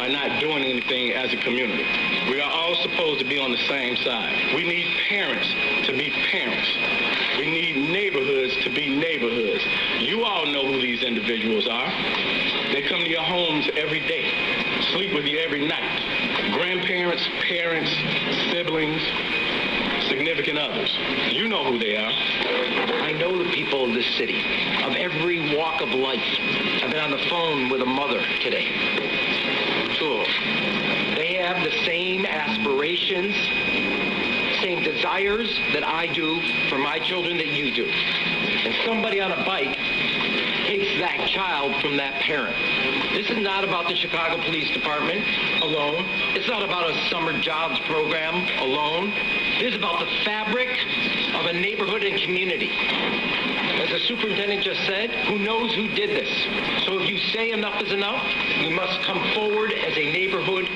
by not doing anything as a community. We are all supposed to be on the same side. We need parents to be parents. We need neighborhoods to be neighborhoods. You all know who these individuals are. They come to your homes every day, sleep with you every night. Grandparents, parents, siblings, significant others. You know who they are. I know the people of this city, of every walk of life. I've been on the phone with a mother today. Sure. They have the same aspirations, same desires that I do for my children that you do. And somebody on a bike takes that child from that parent. This is not about the Chicago Police Department alone. It's not about a summer jobs program alone. This is about the fabric of a neighborhood and community. As the superintendent just said, who knows who did this? So if you say enough is enough, we must come forward as a neighborhood.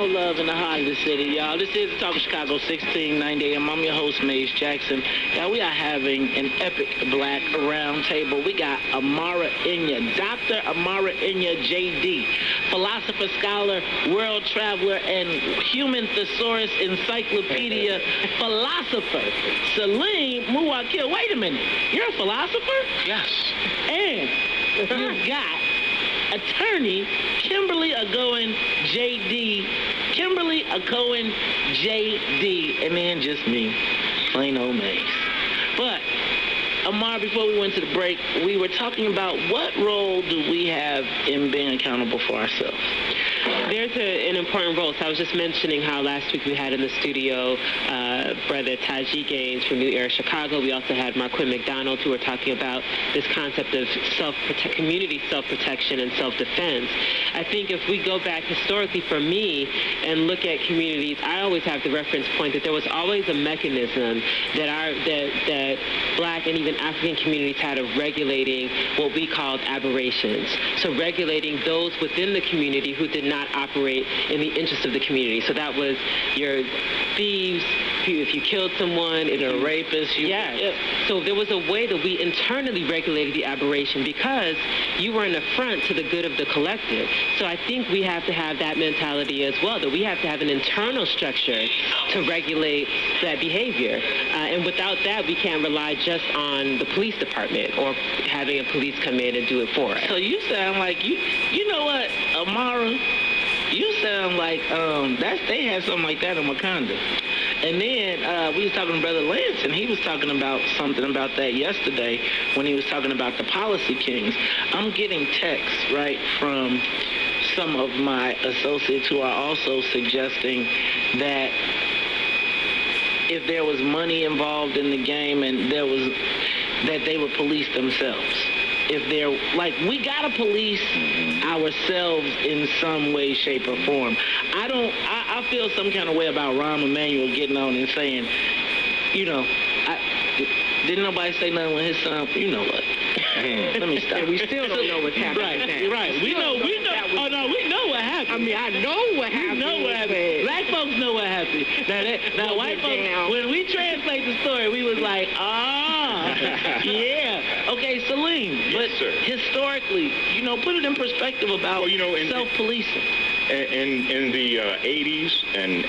Love in the heart of the city, y'all. This is the Talk of Chicago 1690 AM. I'm your host, Maze Jackson. Y'all, we are having an epic Black roundtable. We got Amara Inya, Dr. Amara Inya, JD, philosopher, scholar, world traveler, and human thesaurus encyclopedia philosopher, Salim Muwakil. Wait a minute. You're a philosopher? Yes. And you've got attorney Kimberly Agoin, JD. Kimberly Agoin, JD. And then just me, plain old Maze. But, Amar, before we went to the break, we were talking about what role do we have in being accountable for ourselves? There's an important role. So I was just mentioning how last week we had in the studio Brother Taji Gaines from New Era Chicago. We also had Marquin McDonald, who were talking about this concept of community self-protection and self-defense. I think if we go back historically for me and look at communities, I always have the reference point that there was always a mechanism that Black and even African communities had of regulating what we called aberrations. So regulating those within the community who did not operate in the interest of the community. So that was your thieves, if you killed someone, if you're a rapist. So there was a way that we internally regulated the aberration because you were an affront to the good of the collective. So I think we have to have that mentality as well, that we have to have an internal structure to regulate that behavior. And without that, we can't rely just on the police department or having a police come in and do it for us. So you sound like, you know what, Amara? You sound like they had something like that in Wakanda. And then we was talking to Brother Lance, and he was talking about something about that yesterday when he was talking about the policy kings. I'm getting texts, right, from some of my associates who are also suggesting that if there was money involved in the game and that they would police themselves. If they're, like, we gotta police ourselves in some way, shape, or form. I feel some kind of way about Rahm Emanuel getting on and saying, didn't nobody say nothing when his son, you know what? Let me stop. And we still don't know what's happening. Right. We know what happened. I mean, I know what happened. We know what happened. Black folks know what happened. Now white folks, when we translate the story, we was like, yeah. Okay, Salim. Yes, but sir. Historically, put it in perspective about self-policing. In the 80s and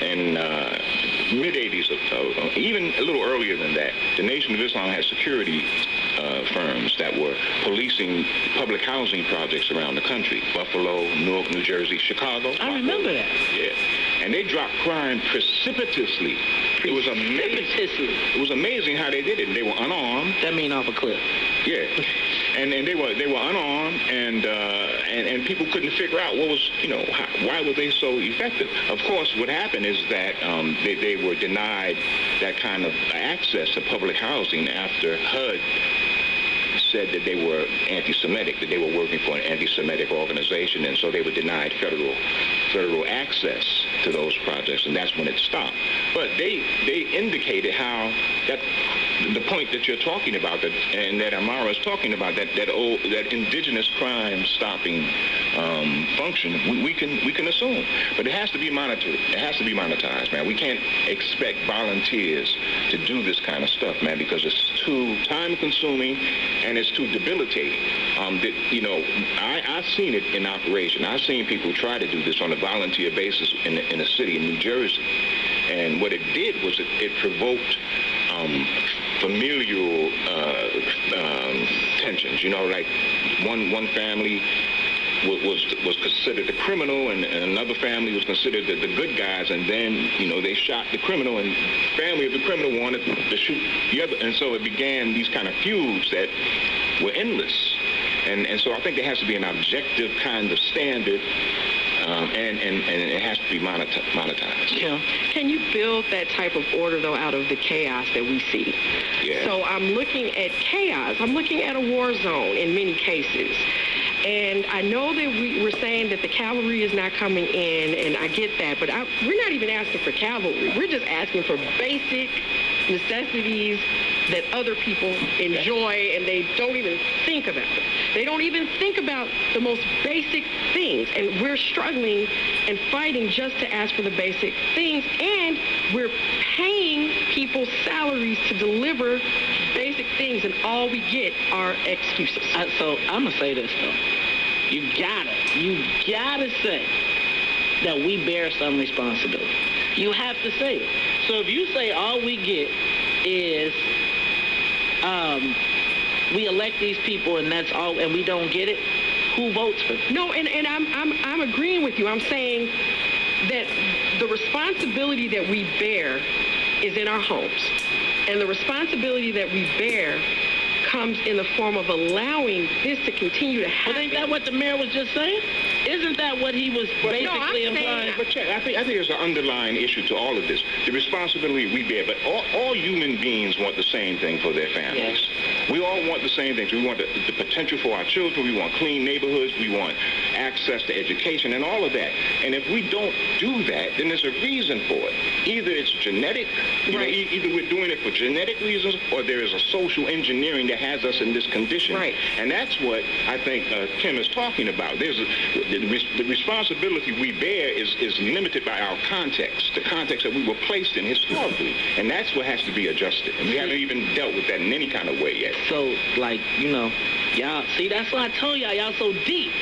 mid-80s, even a little earlier than that, the Nation of Islam had security firms that were policing public housing projects around the country. Buffalo, Newark, New Jersey, Chicago. I remember that. Yeah. And they dropped crime precipitously. It was amazing. It was amazing how they did it. They were unarmed. That mean off a cliff. Yeah. And they were unarmed, and people couldn't figure out what was, why were they so effective? Of course, what happened is that they were denied that kind of access to public housing after HUD said that they were anti-Semitic, that they were working for an anti-Semitic organization, and so they were denied federal access to those projects, and that's when it stopped. But they indicated how that the point that you're talking about, and that Amara is talking about, that indigenous crime stopping function, we can assume, but it has to be monitored. It has to be monetized, man. We can't expect volunteers to do this kind of stuff, man, because it's too time-consuming and it's too debilitating. I've seen it in operation. I've seen people try to do this on a volunteer basis in a city in New Jersey, and what it did was it provoked familial tensions. Like one family was considered the criminal, and another family was considered the good guys, and then they shot the criminal, and the family of the criminal wanted to shoot the other, and so it began these kind of feuds that were endless. And so I think there has to be an objective kind of standard, and it has to be monetized. Yeah. Can you build that type of order, though, out of the chaos that we see? Yeah. So I'm looking at chaos. I'm looking at a war zone in many cases. And I know that we're saying that the cavalry is not coming in, and I get that, but we're not even asking for cavalry. We're just asking for basic necessities that other people enjoy, and they don't even think about it. They don't even think about the most basic things, and we're struggling and fighting just to ask for the basic things, and we're paying people salaries to deliver basic things, and all we get are excuses. So I'm gonna say this though. You gotta say that we bear some responsibility. You have to say it. So if you say all we get is we elect these people and that's all, and we don't get it, who votes for them? No, and I'm agreeing with you. I'm saying that the responsibility that we bear is in our homes, and the responsibility that we bear comes in the form of allowing this to continue to happen. But ain't that what the mayor was just saying? Isn't that what he was basically implying? But Chet, I think there's an underlying issue to all of this. The responsibility we bear, but all human beings want the same thing for their families. Yes. We all want the same things. We want the potential for our children. We want clean neighborhoods. We want access to education and all of that. And if we don't do that, then there's a reason for it. Either it's genetic, either we're doing it for genetic reasons, or there is a social engineering that has us in this condition. Right. And that's what I think Kim is talking about. The responsibility we bear is limited by our context, the context that we were placed in historically. And that's what has to be adjusted. And we haven't even dealt with that in any kind of way yet. So, y'all, see, that's why I told y'all so deep.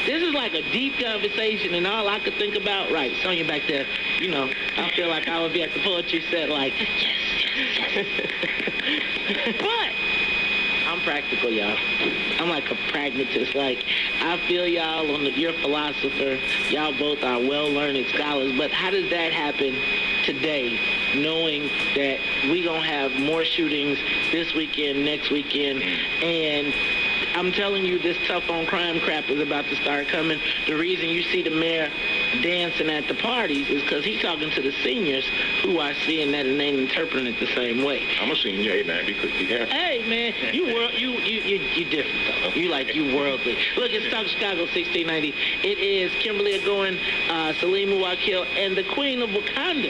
This is like a deep conversation, and all I could think about, right, Sonya back there, I feel like I would be at the poetry set like, yes. But I'm practical, y'all. I'm like a pragmatist. Like, I feel y'all you're a philosopher. Y'all both are well-learned scholars. But how does that happen today, knowing that we gonna have more shootings this weekend, next weekend, and I'm telling you, this tough on crime crap is about to start coming. The reason you see the mayor dancing at the parties is because he's talking to the seniors who are seeing that and ain't interpreting it the same way. I'm a senior, man, because we have. Hey, man, you different though. You worldly. Look, it's Talk Chicago 1690. It is Kimberly Agoin, Salim Muwakil, and the Queen of Wakanda.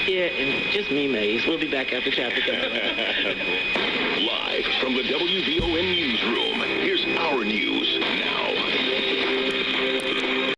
Here, and just me, Maze. We'll be back after traffic. Live from the WVON newsroom, here's our news